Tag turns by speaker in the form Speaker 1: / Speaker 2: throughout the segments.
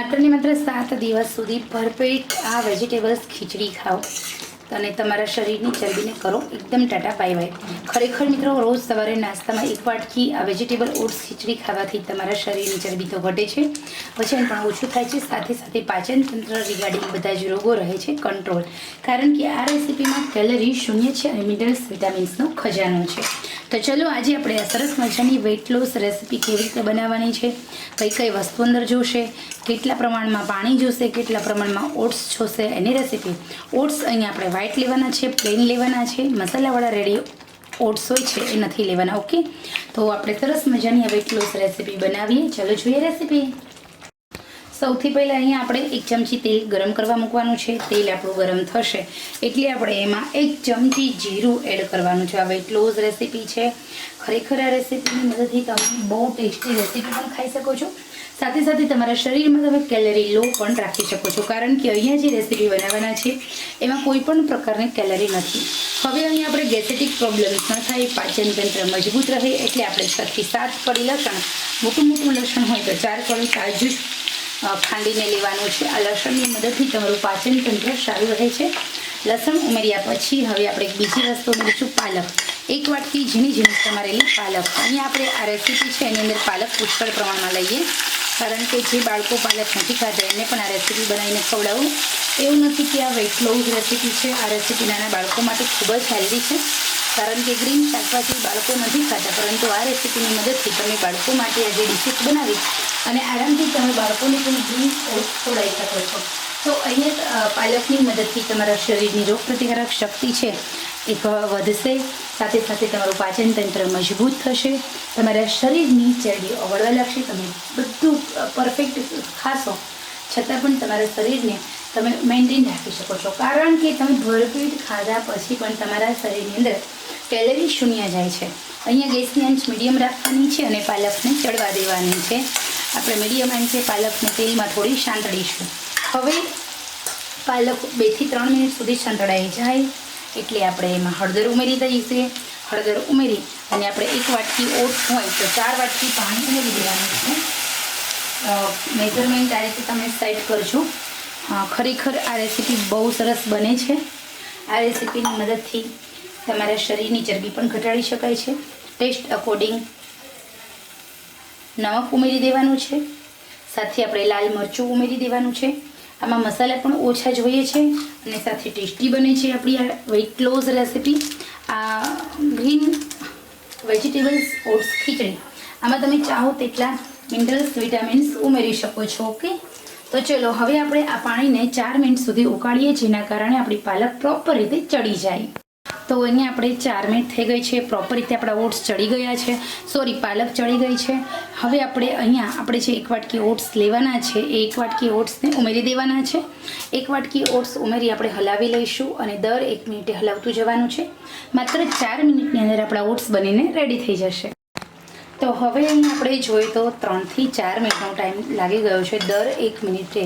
Speaker 1: માત્ર ને માત્ર 7 દિવસ સુધી ભરપેટ આ વેજીટેબલ્સ ખીચડી ખાઓ અને તમારા શરીરની ચરબીને કરો એકદમ ટાટા બાય બાય. ખરેખર મિત્રો, રોજ સવારે નાસ્તામાં એક વાટકી આ વેજીટેબલ ઓટ્સ ખીચડી ખાવાથી તમારા શરીરની ચરબી તો ઘટે છે, વજન પણ ઓછું થાય છે, સાથે સાથે પાચન તંત્ર રિગાર્ડિંગ બધા જ રોગો રહે છે કંટ્રોલ. કારણ કે આ રેસીપીમાં કેલરી શૂન્ય છે અને મિનરલ્સ વિટામિન્સનો ખજાનો છે. તો ચલો આજે આપણે આ સરસ મજાની વેઇટ લોસ રેસીપી કેવી રીતે બનાવવાની છે, કઈ કઈ વસ્તુ અંદર જોશે, કેટલા પ્રમાણમાં પાણી જોશે, કેટલા પ્રમાણમાં ઓટ્સ જોશે એની રેસીપી. ઓટ્સ અહીંયા આપણે વ્હાઈટ લેવાના છે, પ્લેન લેવાના છે, મસાલાવાળા રેડી ઓટ્સ હોય છે એ નથી લેવાના. ઓકે, તો આપણે સરસ મજાની આ વેઇટ લોસ રેસીપી બનાવીએ. ચલો જોઈએ રેસીપી. સૌથી પહેલાં અહીંયા આપણે 1 ચમચી તેલ ગરમ કરવા મૂકવાનું છે. તેલ આપણું ગરમ થશે એટલે આપણે એમાં 1 ચમચી જીરું એડ કરવાનું છે. આ વેઇટ લોસ રેસીપી છે. ખરેખર આ રેસીપીની મદદથી તમે બહુ ટેસ્ટી રેસીપી પણ ખાઈ શકો છો, સાથે સાથે તમારા શરીરમાં તમે કેલરી લો પણ રાખી શકો છો, કારણ કે અહીંયા જે રેસીપી બનાવવાના છે એમાં કોઈ પણ પ્રકારની કેલરી નથી. હવે અહીંયા આપણે ગેસ્ટ્રિક પ્રોબ્લેમ્સ ન થાય, પાચન તંત્ર મજબૂત રહે એટલે આપણે 6 થી 7 કળી લસણ, મોટું લસણ હોય તો 4 કળી કાજુ ખાંડીને લેવાનું છે. આ લસણની મદદથી તમારું પાચન તંત્ર સારું રહે છે. લસણ ઉમેર્યા પછી હવે આપણે એક બીજી વસ્તુ ઉમેરીશું, પાલક. 1 વાટકી ઝીણી સમારેલી પાલક. અહીંયા આપણે આ રેસીપી છે એની અંદર પાલક પુષ્કળ પ્રમાણમાં લઈએ, કારણ કે જે બાળકો પાલક નથી ખાતા એમને પણ આ રેસીપી બનાવીને ખવડાવું. એવું નથી કે આ વેઇટ લોસ રેસીપી છે, આ રેસીપી નાના બાળકો માટે ખૂબ જ હેલ્ધી છે, કારણ કે ગ્રીન શાકભાજી બાળકો નથી ખાતા, પરંતુ આ રેસીપીની મદદથી તમે બાળકો માટે આ જે ડિશિસ બનાવી અને આરામથી તમે બાળકોને પણ ગ્રીન ખવડાવી શકો છો. તો અહીંયા પાલકની મદદથી તમારા શરીરની રોગપ્રતિકારક શક્તિ છે એ વધશે, સાથે સાથે તમારું પાચન તંત્ર મજબૂત થશે, તમારા શરીરની ચરબી ઓગળવા લાગશે. તમે બધું પરફેક્ટ ખાશો છતાં પણ તમારા શરીરને તમે મેન્ટેન રાખી શકો છો, કારણ કે તમે ભરપેટ ખાધા પછી પણ તમારા શરીરની અંદર કેલરી શૂન્ય જાય છે. અહીંયા ગેસની આંચ મીડિયમ રાખવાની છે અને પાલકને ચડવા દેવાની છે. આપણે મીડિયમ આંચે પાલકને તેલમાં થોડી સાંતળીશું. હવે પાલક 2 થી 3 મિનિટ સુધી સંતળાઈ જાય એટલે આપણે એમાં હળદર ઉમેરી દઈશું. હળદર ઉમેરી અને આપણે 1 વાટકી ઓટ્સ હોય તો 4 વાટકી પાણી ઉમેરી દેવાનું છે. મેઝરમેન્ટ આ રીતે તમે સેટ કરજો. ખરેખર આ રેસીપી બહુ સરસ બને છે. આ રેસીપીની મદદથી તમારા શરીરની ચરબી પણ ઘટાડી શકાય છે. ટેસ્ટ અકોર્ડિંગ નમક ઉમેરી દેવાનું છે, સાથે આપણે લાલ મરચું ઉમેરી દેવાનું છે. આમાં મસાલા પણ ઓછા જોઈએ છે અને સાથે ટેસ્ટી બને છે આપણી આ વેઇટ લોસ રેસીપી. આ ગ્રીન વેજીટેબલ્સ ઓટ્સ ખીચડી, આમાં તમે ચાહો તેટલા મિનરલ્સ વિટામિન્સ ઉમેરી શકો છો. ઓકે, તો ચલો હવે આપણે આ પાણીને 4 મિનિટ સુધી ઉકાળીએ, જેના કારણે આપણી પાલક પ્રોપર રીતે ચડી જાય. તો અહીંયા આપણે 4 મિનિટ થઈ ગઈ છે, પ્રોપર રીતે આપણા ઓટ્સ ચડી ગયા છે, પાલક ચડી ગઈ છે. હવે આપણે જે 1 વાટકી ઓટ્સ લેવાના છે એ 1 વાટકી ઓટ્સને ઉમેરી દેવાના છે. 1 વાટકી ઓટ્સ ઉમેરી આપણે હલાવી લઈશું અને દર 1 મિનિટે હલાવતું જવાનું છે. માત્ર 4 મિનિટની અંદર આપણા ઓટ્સ બનીને રેડી થઈ જશે. તો હવે અહીં આપણે જોઈએ તો 3 થી 4 મિનિટનો ટાઈમ લાગી ગયો છે. દર 1 મિનિટે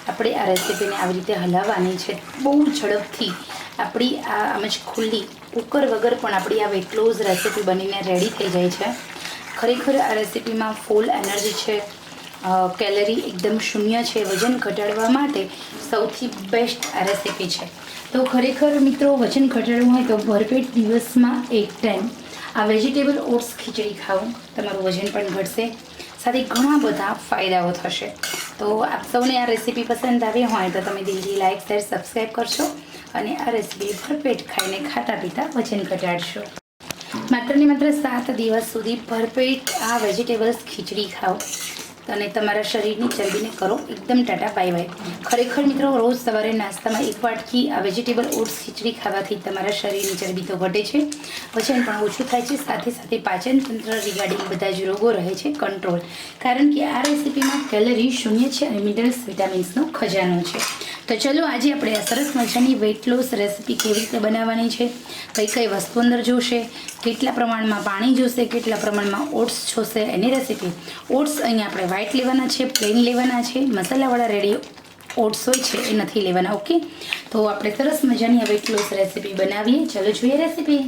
Speaker 1: આપણે આ રેસીપીને આવી રીતે હલાવવાની છે. બહુ ઝડપથી આપણી આમ જ ખુલ્લી કુકર વગર પણ આપણી આ વેઇટ લોસ રેસીપી બનીને રેડી થઈ જાય છે. ખરેખર આ રેસીપીમાં ફૂલ એનર્જી છે, કેલરી એકદમ શૂન્ય છે. વજન ઘટાડવા માટે સૌથી બેસ્ટ આ રેસીપી છે. તો ખરેખર મિત્રો, વજન ઘટાડવું હોય તો ભરપેટ દિવસમાં 1 ટાઈમ આ વેજીટેબલ ઓટ્સ ખીચડી ખાવું, તમારું વજન પણ ઘટશે, સાથે ઘણા બધા ફાયદાઓ થશે. તો આપ સૌને આ રેસીપી પસંદ આવી હોય તો તમે દિલથી લાઇક, શેર, સબસ્ક્રાઈબ કરશો અને આ રેસીપી ભરપેટ ખાઈને ખાતા પીતા વજન ઘટાડશો. માત્ર ને માત્ર 7 દિવસ સુધી ભરપેટ આ વેજીટેબલ્સ ખીચડી ખાઓ અને તમારા શરીરની ચરબીને કરો એકદમ ટાટા બાય બાય. ખરેખર મિત્રો, રોજ સવારે નાસ્તામાં 1 વાટકી આ વેજીટેબલ ઓટ્સ ખીચડી ખાવાથી તમારા શરીરની ચરબી તો ઘટે છે, વજન પણ ઓછું થાય છે, સાથે સાથે પાચન તંત્ર રિગાર્ડિંગ બધા જ રોગો રહે છે કંટ્રોલ. કારણ કે આ રેસીપીમાં કેલરી શૂન્ય છે અને મિનરલ્સ વિટામિન્સનો ખજાનો છે. તો ચલો આજે આપણે આ સરસ મજાની વેઇટ લોસ રેસીપી કેવી રીતે બનાવવાની છે, કઈ વસ્તુ અંદર જોશે, કેટલા પ્રમાણમાં પાણી જોશે, કેટલા પ્રમાણમાં ઓટ્સ જોશે એની રેસીપી. ઓટ્સ અહીંયા આપણે વ્હાઈટ લેવાના છે, પ્લેન લેવાના છે, મસાલાવાળા રેડી ઓટ્સ હોય છે એ નથી લેવાના. ઓકે, તો આપણે સરસ મજાની વેઇટ લોસ રેસીપી બનાવીએ. ચલો જોઈએ રેસીપી.